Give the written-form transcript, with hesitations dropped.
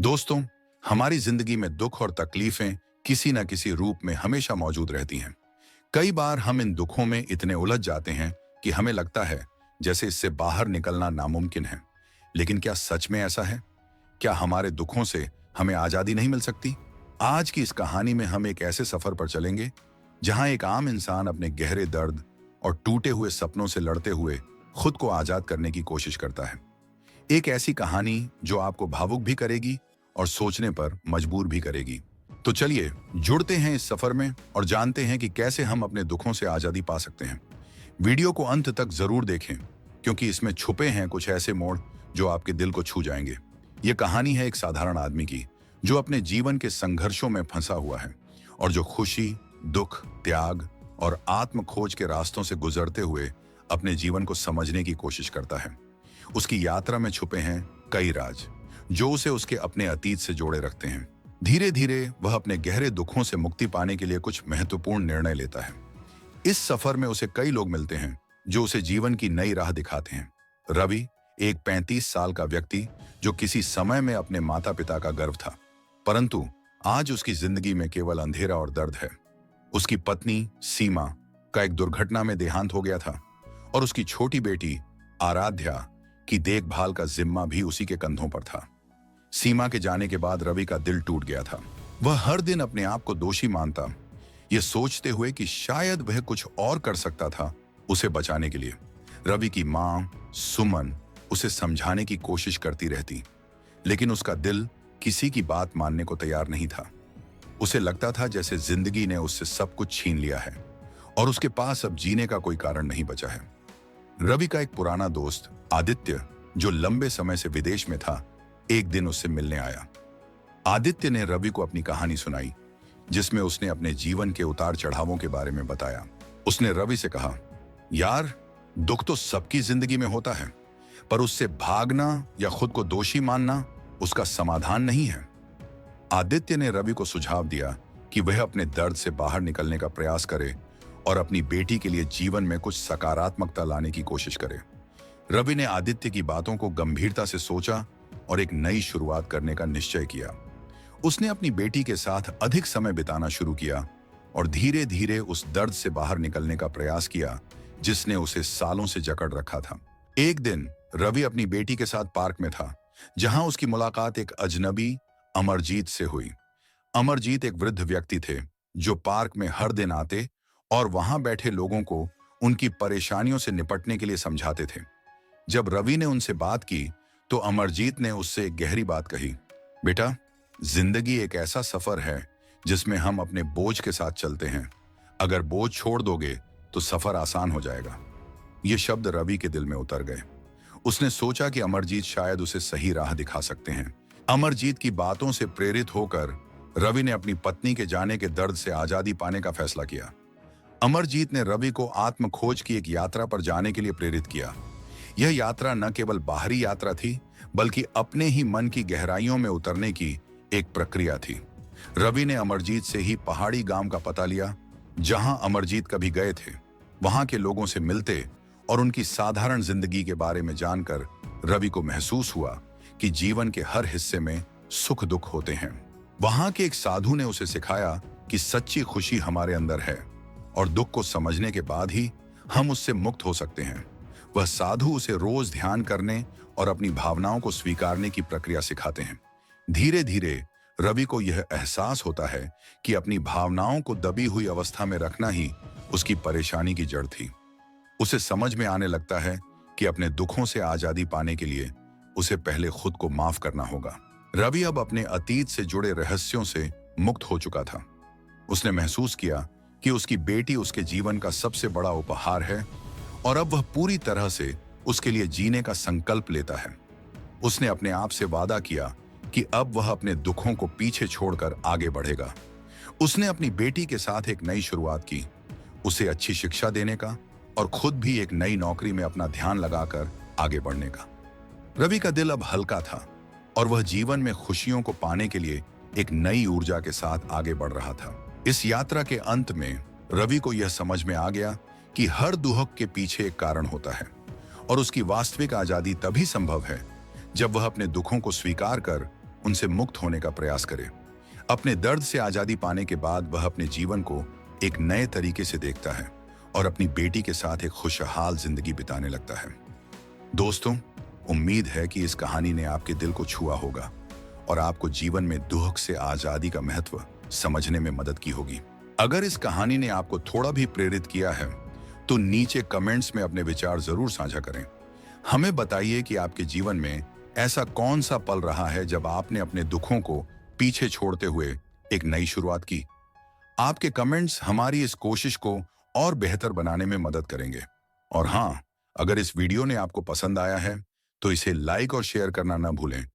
दोस्तों, हमारी जिंदगी में दुख और तकलीफें किसी न किसी रूप में हमेशा मौजूद रहती हैं। कई बार हम इन दुखों में इतने उलझ जाते हैं कि हमें लगता है जैसे इससे बाहर निकलना नामुमकिन है। लेकिन क्या सच में ऐसा है? क्या हमारे दुखों से हमें आजादी नहीं मिल सकती? आज की इस कहानी में हम एक ऐसे सफर पर चलेंगे जहां एक आम इंसान अपने गहरे दर्द और टूटे हुए सपनों से लड़ते हुए खुद को आजाद करने की कोशिश करता है। एक ऐसी कहानी जो आपको भावुक भी करेगी और सोचने पर मजबूर भी करेगी। तो चलिए जुड़ते हैं इस सफर में और जानते हैं कि कैसे हम अपने दुखों से आजादी पा सकते हैं। वीडियो को अंत तक जरूर देखें क्योंकि इसमें छुपे हैं कुछ ऐसे मोड़ जो आपके दिल को छू जाएंगे। ये कहानी है एक साधारण आदमी की जो अपने जीवन के संघर्षों में फंसा हुआ है और जो खुशी, दुख, त्याग और आत्म खोज के रास्तों से गुजरते हुए अपने जीवन को समझने की कोशिश करता है। उसकी यात्रा में छुपे हैं कई राज जो उसे उसके अपने अतीत से जोड़े रखते हैं। धीरे धीरे वह अपने गहरे दुखों से मुक्ति पाने के लिए कुछ महत्वपूर्ण निर्णय लेता है। इस सफर में उसे कई लोग मिलते हैं जो उसे जीवन की नई राह दिखाते हैं। रवि एक 35 साल का व्यक्ति जो किसी समय में अपने माता पिता का गर्व था, परंतु आज उसकी जिंदगी में केवल अंधेरा और दर्द है। उसकी पत्नी सीमा का एक दुर्घटना में देहांत हो गया था और उसकी छोटी बेटी आराध्या की देखभाल का जिम्मा भी उसी के कंधों पर था। सीमा के जाने के बाद रवि का दिल टूट गया था। वह हर दिन अपने आप को दोषी मानता, यह सोचते हुए कि शायद वह कुछ और कर सकता था उसे बचाने के लिए। रवि की मां सुमन उसे समझाने की कोशिश करती रहती, लेकिन उसका दिल किसी की बात मानने को तैयार नहीं था। उसे लगता था जैसे जिंदगी ने उससे सब कुछ छीन लिया है और उसके पास अब जीने का कोई कारण नहीं बचा है। रवि का एक पुराना दोस्त आदित्य जो लंबे समय से विदेश में था, एक दिन उससे मिलने आया। आदित्य ने रवि को अपनी कहानी सुनाई जिसमें उसने अपने जीवन के उतार चढ़ावों के बारे में बताया। उसने रवि से कहा, यार, दुख तो सबकी जिंदगी में होता है, पर उससे भागना या खुद को दोषी मानना उसका समाधान नहीं है। आदित्य ने रवि को सुझाव दिया कि वह अपने दर्द से बाहर निकलने का प्रयास करे और अपनी बेटी के लिए जीवन में कुछ सकारात्मकता लाने की कोशिश करे। रवि ने आदित्य की बातों को गंभीरता से सोचा और एक नई शुरुआत करने का निश्चय किया। उसने अपनी बेटी के साथ अधिक समय बिताना शुरू किया और धीरे धीरे उस दर्द से बाहर निकलने का प्रयास किया जिसने उसे सालों से जकड़ रखा था। एक दिन रवि अपनी बेटी के साथ पार्क में था जहां उसकी मुलाकात एक अजनबी अमरजीत से हुई। अमरजीत एक वृद्ध व्यक्ति थे जो पार्क में हर दिन आते और वहां बैठे लोगों को उनकी परेशानियों से निपटने के लिए समझाते थे। जब रवि ने उनसे बात की तो अमरजीत ने उससे एक गहरी बात कही, बेटा, जिंदगी एक ऐसा सफर है जिसमें हम अपने बोझ के साथ चलते हैं। अगर बोझ छोड़ दोगे तो सफर आसान हो जाएगा। ये शब्द रवि के दिल में उतर गए। उसने सोचा कि अमरजीत शायद उसे सही राह दिखा सकते हैं। अमरजीत की बातों से प्रेरित होकर रवि ने अपनी पत्नी के जाने के दर्द से आजादी पाने का फैसला किया। अमरजीत ने रवि को आत्म खोज की एक यात्रा पर जाने के लिए प्रेरित किया। यह यात्रा न केवल बाहरी यात्रा थी बल्कि अपने ही मन की गहराइयों में उतरने की एक प्रक्रिया थी। रवि ने अमरजीत से ही पहाड़ी गांव का पता लिया जहां अमरजीत कभी गए थे। वहां के लोगों से मिलते और उनकी साधारण जिंदगी के बारे में जानकर रवि को महसूस हुआ कि जीवन के हर हिस्से में सुख दुख होते हैं। वहां के एक साधु ने उसे सिखाया कि सच्ची खुशी हमारे अंदर है और दुख को समझने के बाद ही हम उससे मुक्त हो सकते हैं। वह साधु उसे रोज ध्यान करने और अपनी भावनाओं को स्वीकारने की प्रक्रिया सिखाते हैं। धीरे धीरे रवि को यह एहसास होता है कि अपनी भावनाओं को दबी हुई अवस्था में रखना ही उसकी परेशानी की जड़ थी। उसे समझ में आने लगता है कि अपने दुखों से आजादी पाने के लिए उसे पहले खुद को माफ करना होगा। रवि अब अपने अतीत से जुड़े रहस्यों से मुक्त हो चुका था। उसने महसूस किया कि उसकी बेटी उसके जीवन का सबसे बड़ा उपहार है और अब वह पूरी तरह से उसके लिए जीने का संकल्प लेता है। उसने अपने आप से वादा किया कि अब वह अपने दुखों को पीछे छोड़कर आगे बढ़ेगा। उसने अपनी बेटी के साथ एक नई शुरुआत की, उसे अच्छी शिक्षा देने का और खुद भी एक नई नौकरी में अपना ध्यान लगाकर आगे बढ़ने का। रवि का दिल अब हल्का था और वह जीवन में खुशियों को पाने के लिए एक नई ऊर्जा के साथ आगे बढ़ रहा था। इस यात्रा के अंत में रवि को यह समझ में आ गया कि हर दुख के पीछे एक कारण होता है और उसकी वास्तविक आजादी तभी संभव है जब वह अपने दुखों को स्वीकार कर उनसे मुक्त होने का प्रयास करे। अपने दर्द से आजादी पाने के बाद वह अपने जीवन को एक नए तरीके से देखता है और अपनी बेटी के साथ एक खुशहाल जिंदगी बिताने लगता है। दोस्तों, उम्मीद है कि इस कहानी ने आपके दिल को छुआ होगा और आपको जीवन में दुख से आजादी का महत्व समझने में मदद की होगी। अगर इस कहानी ने आपको थोड़ा भी प्रेरित किया है तो नीचे कमेंट्स में अपने विचार जरूर साझा करें। हमें बताइए कि आपके जीवन में ऐसा कौन सा पल रहा है जब आपने अपने दुखों को पीछे छोड़ते हुए एक नई शुरुआत की। आपके कमेंट्स हमारी इस कोशिश को और बेहतर बनाने में मदद करेंगे। और हाँ, अगर इस वीडियो ने आपको पसंद आया है तो इसे लाइक और शेयर करना ना भूलें